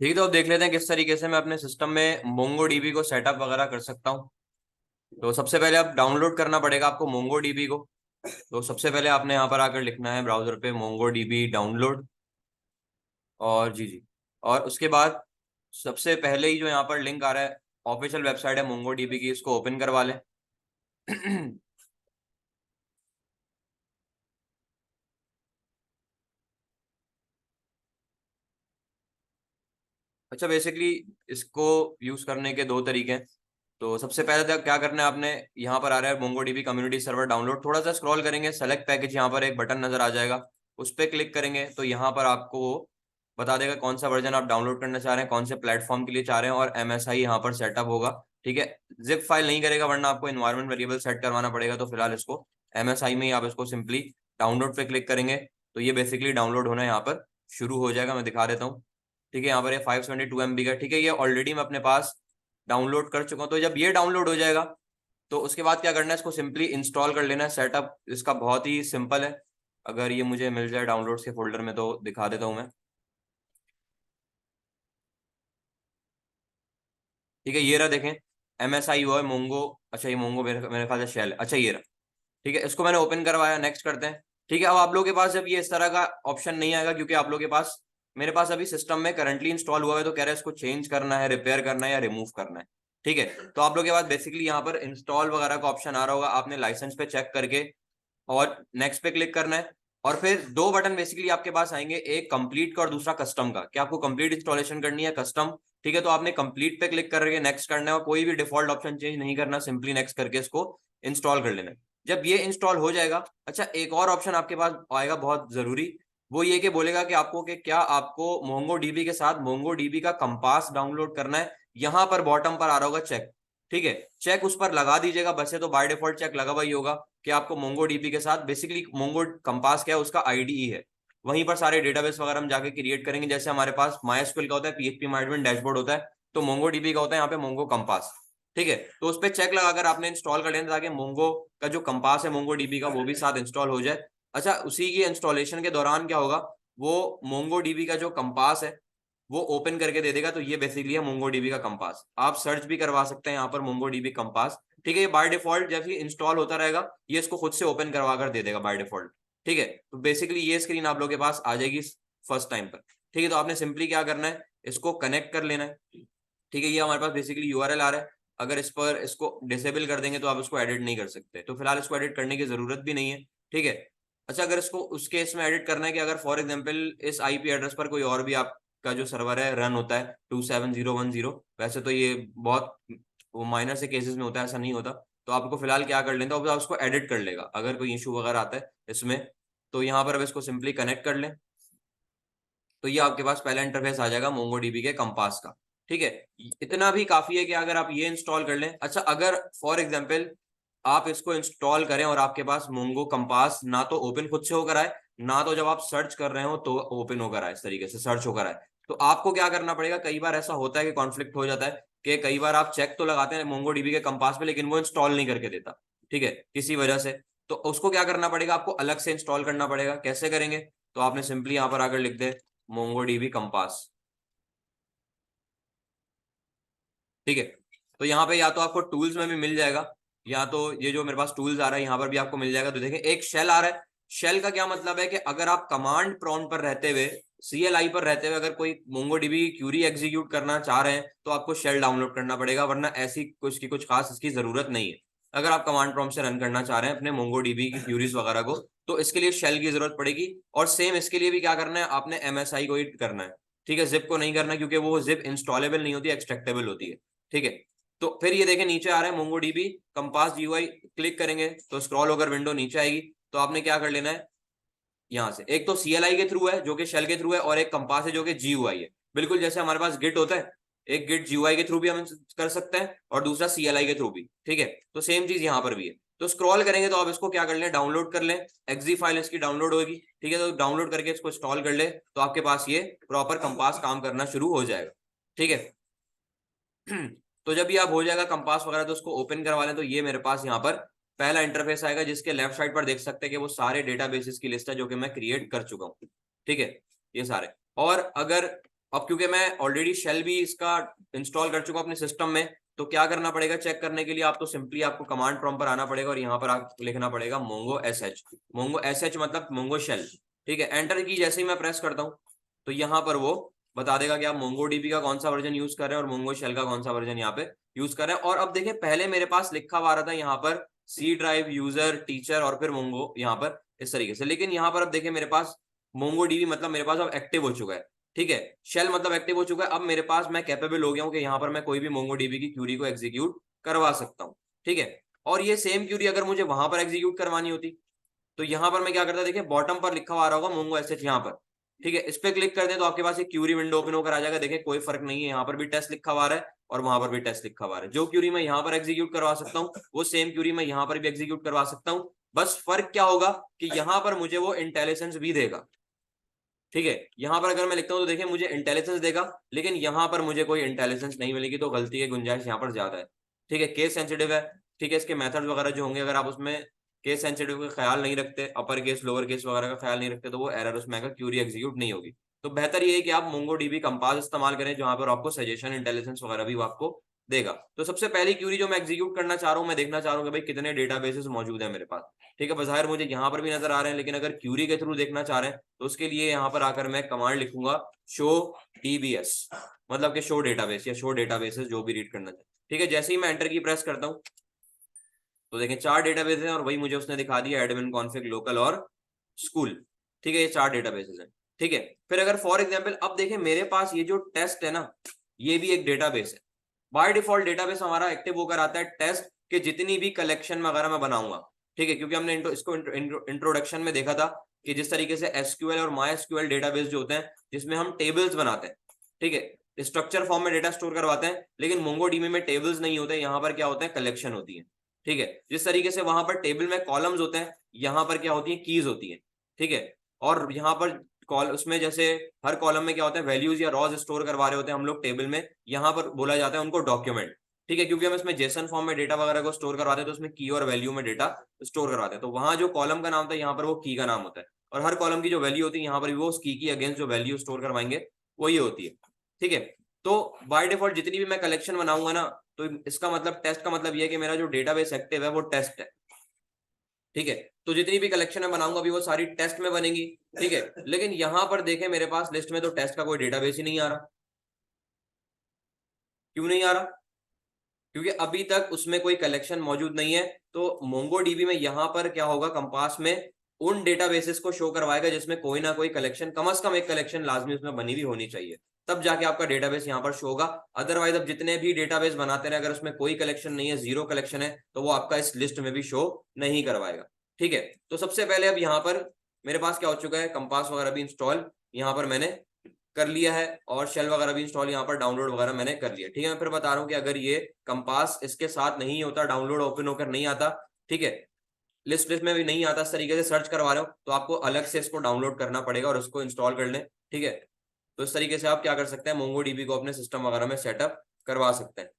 ठीक है, तो अब देख लेते हैं किस तरीके से मैं अपने सिस्टम में मोंगो डीबी को सेटअप वगैरह कर सकता हूँ। तो सबसे पहले आप डाउनलोड करना पड़ेगा आपको मोंगो डीबी को। तो सबसे पहले आपने यहाँ पर आकर लिखना है ब्राउजर पे मोंगो डीबी डाउनलोड। और जी जी, और उसके बाद सबसे पहले ही जो यहाँ पर लिंक आ रहा है, ऑफिशियल वेबसाइट है मोंगो डीबी की, इसको ओपन करवा लें। अच्छा, बेसिकली इसको यूज करने के दो तरीके हैं। तो सबसे पहले तो क्या करना है आपने, यहाँ पर आ रहा है Mongo dB community server download, थोड़ा सा स्क्रॉल करेंगे, सेलेक्ट पैकेज, यहाँ पर एक बटन नजर आ जाएगा, उस पर क्लिक करेंगे तो यहाँ पर आपको वो बता देगा कौन सा वर्जन आप डाउनलोड करना चाह रहे हैं, कौन से प्लेटफॉर्म के लिए चाह रहे हैं, और एमएसआई यहाँ पर सेटअप होगा। ठीक है, जिप फाइल नहीं करेगा वरना आपको इन्वायरमेंट वेरिएबल सेट करवाना पड़ेगा। तो फिलहाल इसको एमएसआई में ही आप इसको सिंपली डाउनलोड पे क्लिक करेंगे तो ये बेसिकली डाउनलोड होना यहाँ पर शुरू हो जाएगा। मैं दिखा देता हूँ। ठीक है, यहाँ पर ये 572 MB का, ठीक है, ये ऑलरेडी मैं अपने पास डाउनलोड कर चुका हूँ। तो जब ये डाउनलोड हो जाएगा तो उसके बाद क्या करना है, इसको सिंपली इंस्टॉल कर लेना है। सेटअप इसका बहुत ही सिंपल है। अगर ये मुझे मिल जाए डाउनलोड्स के फोल्डर में तो दिखा देता हूँ मैं। ठीक है, ये रहा, देखें, एमएसआई हुआ है मोंगो। अच्छा, ये मोंगो मेरे मेरे ख्याल से शेल है। अच्छा, ये रहा। ठीक है, इसको मैंने ओपन करवाया, नेक्स्ट करते हैं। ठीक है, अब आप लोगों के पास जब ये इस तरह का ऑप्शन नहीं आएगा, क्योंकि आप लोगों के पास, मेरे पास अभी सिस्टम में करंटली इंस्टॉल हुआ है, तो कह रहा है इसको चेंज करना है, रिपेयर करना है या रिमूव करना है। ठीक है, तो आप लोगों के पास बेसिकली यहाँ पर इंस्टॉल वगैरह का ऑप्शन आ रहा होगा, आपने लाइसेंस पे चेक करके और नेक्स्ट पे क्लिक करना है। और फिर दो बटन बेसिकली आपके पास आएंगे, एक कंप्लीट का और दूसरा कस्टम का, कि आपको कंप्लीट इंस्टॉलेशन करनी है कस्टम। ठीक है, तो आपने कंप्लीट पे क्लिक करके नेक्स्ट करना है और कोई भी डिफॉल्ट ऑप्शन चेंज नहीं करना, सिंपली नेक्स्ट करके इसको इंस्टॉल कर लेना है। जब ये इंस्टॉल हो जाएगा, अच्छा, एक और ऑप्शन आपके पास आएगा बहुत जरूरी, वो ये कि बोलेगा कि आपको, कि क्या आपको मोंगो डीबी के साथ मोंगो डीबी का कंपास डाउनलोड करना है। यहां पर बॉटम पर आ रहा होगा चेक। ठीक है, चेक उस पर लगा दीजिएगा। वैसे तो बाय डिफॉल्ट चेक लगा हुआ ही होगा कि आपको मोंगो डीबी के साथ, बेसिकली मोंगो कंपास क्या है, उसका आईडीई है, वहीं पर सारे डेटाबेस वगैरह हम जाके क्रिएट करेंगे। जैसे हमारे पास माइस्क्यूएल का होता है, पीएचपी माई एडमिन डैशबोर्ड होता है, तो मोंगो डीबी का होता है यहाँ पे मोंगो कंपास। ठीक है, तो उस पर चेक लगाकर आपने इंस्टॉल कर लेना, ताकि मोंगो का जो कंपास है मोंगो डीबी का, वो भी साथ इंस्टॉल हो जाए। अच्छा, उसी की इंस्टॉलेशन के दौरान क्या होगा, वो मोंगो डीबी का जो कंपास है वो ओपन करके दे देगा। तो ये बेसिकली है मोंगो डीबी का कंपास। आप सर्च भी करवा सकते हैं यहाँ पर मोंगो डीबी कंपास। ठीक है, ये बाय डिफॉल्ट जैसे ही इंस्टॉल होता रहेगा ये इसको खुद से ओपन करवा कर दे देगा बाय डिफॉल्ट। ठीक है, तो बेसिकली ये स्क्रीन आप लोगों के पास आ जाएगी फर्स्ट टाइम पर। ठीक है, तो आपने सिंपली क्या करना है, इसको कनेक्ट कर लेना है। ठीक है, ये हमारे पास बेसिकली यूआरएल आ रहा है। अगर इस पर इसको डिसेबल कर देंगे तो आप इसको एडिट नहीं कर सकते, तो फिलहाल इसको एडिट करने की जरूरत भी नहीं है। ठीक है, अच्छा, अगर इसको उस केस में एडिट करना है कि अगर फॉर एग्जांपल इस आईपी एड्रेस पर कोई और भी आपका जो सर्वर है रन होता है 27010, वैसे तो ये बहुत वो माइनर से केसेस में होता है, ऐसा नहीं होता। तो आपको फिलहाल क्या कर लेना, तो आप उसको एडिट कर लेगा अगर कोई इशू वगैरह आता है इसमें। तो यहाँ पर अब इसको सिंपली कनेक्ट कर लें तो ये आपके पास पहला इंटरफेस आ जाएगा मोंगो डीबी के कंपास का। ठीक है, इतना भी काफी है कि अगर आप ये इंस्टॉल कर लें। अच्छा, अगर फॉर एग्जांपल आप इसको इंस्टॉल करें और आपके पास मोंगो कंपास ना तो ओपन खुद से होकर आए, ना तो जब आप सर्च कर रहे हो तो ओपन होकर आए, इस तरीके से सर्च होकर आए, तो आपको क्या करना पड़ेगा। कई बार ऐसा होता है कि कॉन्फ्लिक्ट हो जाता है, कि कई बार आप चेक तो लगाते हैं मोंगो डीबी के कंपास पे, लेकिन वो इंस्टॉल नहीं करके देता। ठीक है, किसी वजह से। तो उसको क्या करना पड़ेगा, आपको अलग से इंस्टॉल करना पड़ेगा। कैसे करेंगे, तो आपने सिंपली यहाँ पर आकर लिख दे मोंगोडीबी कंपास। ठीक है, तो यहाँ पे या तो आपको टूल्स में भी मिल जाएगा, या तो ये जो मेरे पास टूल्स आ रहा है यहाँ पर भी आपको मिल जाएगा। तो देखें, एक शेल आ रहा है। शेल का क्या मतलब है कि अगर आप कमांड प्रॉम्प्ट पर रहते हुए, सीएलआई पर रहते हुए अगर कोई मोंगोडीबी की क्यूरी एग्जीक्यूट करना चाह रहे हैं तो आपको शेल डाउनलोड करना पड़ेगा, वरना ऐसी कुछ की कुछ खास इसकी जरूरत नहीं है। अगर आप कमांड प्रॉम्प्ट से रन करना चाह रहे हैं अपने मोंगोडीबी की क्यूरीज वगैरह को, तो इसके लिए शेल की जरूरत पड़ेगी। और सेम इसके लिए भी क्या करना है, आपने एमएसआई को ही करना है। ठीक है, जिप को नहीं करना, क्योंकि वो जिप इंस्टॉलेबल नहीं होती, एक्सट्रैक्टेबल होती है। ठीक है, तो फिर ये देखें नीचे आ रहा है Mongo dB compass GUI, click करेंगे तो स्क्रॉल होकर विंडो नीचे आएगी। तो आपने क्या कर लेना है, यहाँ से एक तो सीएलआई के थ्रू है जो कि शेल के थ्रू है, और एक कंपास है जो कि जीयूआई है। बिल्कुल जैसे हमारे पास गिट होता है, एक गिट जीयूआई के थ्रू भी हम कर सकते हैं और दूसरा सीएलआई के थ्रू भी। ठीक है, तो सेम चीज यहाँ पर भी है। तो स्क्रॉल करेंगे तो आप इसको क्या कर लें, डाउनलोड कर लें। एक्जी फाइल इसकी डाउनलोड होगी। ठीक है, तो डाउनलोड करके इसको इंस्टॉल कर ले तो आपके पास ये प्रॉपर कंपास काम करना शुरू हो जाएगा। ठीक है, तो जब ये आप हो जाएगा कंपास वगैरह तो उसको ओपन करवा लें। तो ये मेरे पास यहाँ पर पहला इंटरफेस आएगा, जिसके लेफ्ट साइड पर देख सकते हैं कि वो सारे डेटाबेसेस की लिस्ट है जो कि मैं क्रिएट कर चुका हूँ। ठीक है, ये सारे। और अगर अब क्योंकि मैं ऑलरेडी शेल भी इसका इंस्टॉल कर चुका अपने सिस्टम में, तो क्या करना पड़ेगा चेक करने के लिए, आप तो सिंपली आपको कमांड प्रॉम्प्ट पर आना पड़ेगा और यहाँ पर आप लिखना पड़ेगा मोंगो एसएच। मोंगो एसएच मतलब मोंगो शेल, ठीक है। एंटर की जैसे ही मैं प्रेस करता हूँ तो यहाँ पर वो बता देगा कि आप मोंगो डीबी का कौन सा वर्जन यूज कर रहे हैं और मोंगो शेल का कौन सा वर्जन यहाँ पे यूज कर रहे हैं। और अब देखिए पहले मेरे पास लिखा हुआ रहा था यहाँ पर सी ड्राइव, यूजर, टीचर और फिर मोंगो यहाँ पर इस तरीके से, लेकिन यहाँ पर अब देखिए मेरे पास मोंगो डीबी मतलब मेरे पास अब एक्टिव हो चुका है, ठीक है। शेल मतलब एक्टिव हो चुका है। अब मेरे पास मैं कैपेबल हो गया हूँ कि यहाँ पर मैं कोई भी मोंगो डीबी की क्यूरी को एग्जीक्यूट करवा सकता हूँ, ठीक है। और ये सेम क्यूरी अगर मुझे वहां पर एग्जीक्यूट करवानी होती तो यहाँ पर मैं क्या करता, देखिए बॉटम पर लिखा हुआ आ रहा होगा मोंगो एसएच यहाँ पर, ठीक है। इस पे क्लिक कर दें तो आपके पास एक क्यूरी विंडो ओपन होकर आ जाएगा। देखिए कोई फर्क नहीं है, यहाँ पर भी टेस्ट लिखा हुआ है और वहां पर भी टेस्ट लिखा हुआ है। जो क्यूरी मैं यहाँ पर एग्जीक्यूट करवा सकता हूँ वो सेम क्यूरी मैं यहाँ पर भी एग्जीक्यूट करवा सकता हूँ। बस फर्क क्या होगा कि यहाँ पर मुझे वो इंटेलिजेंस भी देगा, ठीक है। यहाँ पर अगर मैं लिखता हूँ तो देखिए मुझे इंटेलिजेंस देगा, लेकिन यहाँ पर मुझे कोई इंटेलिजेंस नहीं मिलेगी, तो गलती की गुंजाइश यहाँ पर ज्यादा है, ठीक है। केस सेंसिटिव है, ठीक है। इसके मेथड्स वगैरह जो होंगे अगर आप उसमें केस सेंसिटिव का ख्याल नहीं रखते, अपर केस लोअर केस वगैरह का ख्याल नहीं रखते, तो वो एरर उसमें आएगा, क्यूरी एग्जीक्यूट नहीं होगी। तो बेहतर ये है कि आप मोंगो डीबी कंपास इस्तेमाल करें जहां पर आपको सजेशन इंटेलिजेंस वगैरह भी वो आपको देगा। तो सबसे पहली क्यूरी जो मैं एग्जीक्यूट करना चाह रहा हूँ, मैं देखना चाह रहा हूँ कि भाई कितने डेटाबेसेस मौजूद है मेरे पास, ठीक है। बाहर मुझे यहाँ पर भी नजर आ रहे हैं, लेकिन अगर क्यूरी के थ्रू देखना चाह रहे हैं तो उसके लिए यहाँ पर आकर मैं कमांड लिखूंगा शो डीबीएस, मतलब कि शो डेटाबेस या शो डेटाबेसेस जो भी रीड करना चाहे, ठीक है। जैसे ही मैं एंटर की प्रेस करता हूँ तो देखें 4 डेटाबेस हैं और वही मुझे उसने दिखा दिया एडमिन, कॉन्फिग, लोकल और स्कूल, ठीक है। ये 4 डेटाबेसेस हैं, ठीक है। फिर अगर फॉर एग्जांपल अब देखें मेरे पास ये जो टेस्ट है ना, ये भी एक डेटाबेस है। बाय डिफॉल्ट डेटाबेस हमारा एक्टिव होकर आता है टेस्ट के जितनी भी कलेक्शन वगैरह मैं बनाऊंगा, ठीक है। क्योंकि हमने इसको इंट्रोडक्शन में देखा था कि जिस तरीके से एसक्यूएल और माई एसक्यूएल डेटाबेस जो होते हैं जिसमें हम टेबल्स बनाते हैं, ठीक है, स्ट्रक्चर फॉर्म में डेटा स्टोर करवाते हैं, लेकिन मोंगोडीबी में टेबल्स नहीं होते, यहाँ पर क्या होता है कलेक्शन होती है, ठीक है। जिस तरीके से वहां पर टेबल में कॉलम्स होते हैं, यहाँ पर क्या होती है कीज होती है, ठीक है। और यहाँ पर कॉल उसमें जैसे हर कॉलम में क्या होता है वैल्यूज या रॉज स्टोर करवा रहे होते हैं हम लोग टेबल में, यहाँ पर बोला जाता है उनको डॉक्यूमेंट, ठीक है। क्योंकि हम इसमें जेसन फॉर्म में डेटा वगैरह को स्टोर करवाते हैं तो उसमें की और वैल्यू में डेटा स्टोर करवाते हैं, तो वहां जो कॉलम का नाम था यहाँ पर वो की का नाम होता है, और हर कॉलम की जो वैल्यू होती है यहाँ पर भी वो उस की अगेंस्ट जो वैल्यू स्टोर करवाएंगे वो ये होती है, ठीक है। तो बाय डिफॉल्ट जितनी भी मैं कलेक्शन बनाऊंगा ना, तो इसका मतलब टेस्ट का मतलब ये है कि मेरा जो डेटाबेस एक्टिव है वो टेस्ट है, ठीक है। तो जितनी भी कलेक्शन मैं बनाऊंगा अभी वो सारी टेस्ट में बनेगी, ठीक है। लेकिन यहां पर देखें मेरे पास लिस्ट में तो टेस्ट का कोई डेटाबेस ही नहीं आ रहा। क्यों नहीं आ रहा? क्योंकि अभी तक उसमें कोई कलेक्शन मौजूद नहीं है। तो मोंगोडीबी में यहाँ पर क्या होगा, कंपास में उन डेटाबेसेस को शो करवाएगा जिसमें कोई ना कोई कलेक्शन, कम से कम एक कलेक्शन लाजमी उसमें बनी हुई होनी चाहिए, तब जाके आपका डेटाबेस यहाँ पर शो होगा। अदरवाइज अब जितने भी डेटाबेस बनाते रहे, अगर उसमें कोई कलेक्शन नहीं है, जीरो कलेक्शन है, तो वो आपका इस लिस्ट में भी शो नहीं करवाएगा, ठीक है। तो सबसे पहले अब यहाँ पर मेरे पास क्या हो चुका है, कंपास वगैरह भी इंस्टॉल यहाँ पर मैंने कर लिया है और शेल वगैरह भी इंस्टॉल यहाँ पर डाउनलोड वगैरह मैंने कर लिया, ठीक है। मैं फिर बता रहा हूँ कि अगर ये कंपास इसके साथ नहीं होता, डाउनलोड ओपन होकर नहीं आता, ठीक है, लिस्ट में भी नहीं आता, इस तरीके से सर्च करवा रहे हो तो आपको अलग से इसको डाउनलोड करना पड़ेगा और उसको इंस्टॉल कर लें, ठीक है। तो इस तरीके से आप क्या कर सकते हैं, मोंगोडीबी को अपने सिस्टम वगैरह में सेटअप करवा सकते हैं।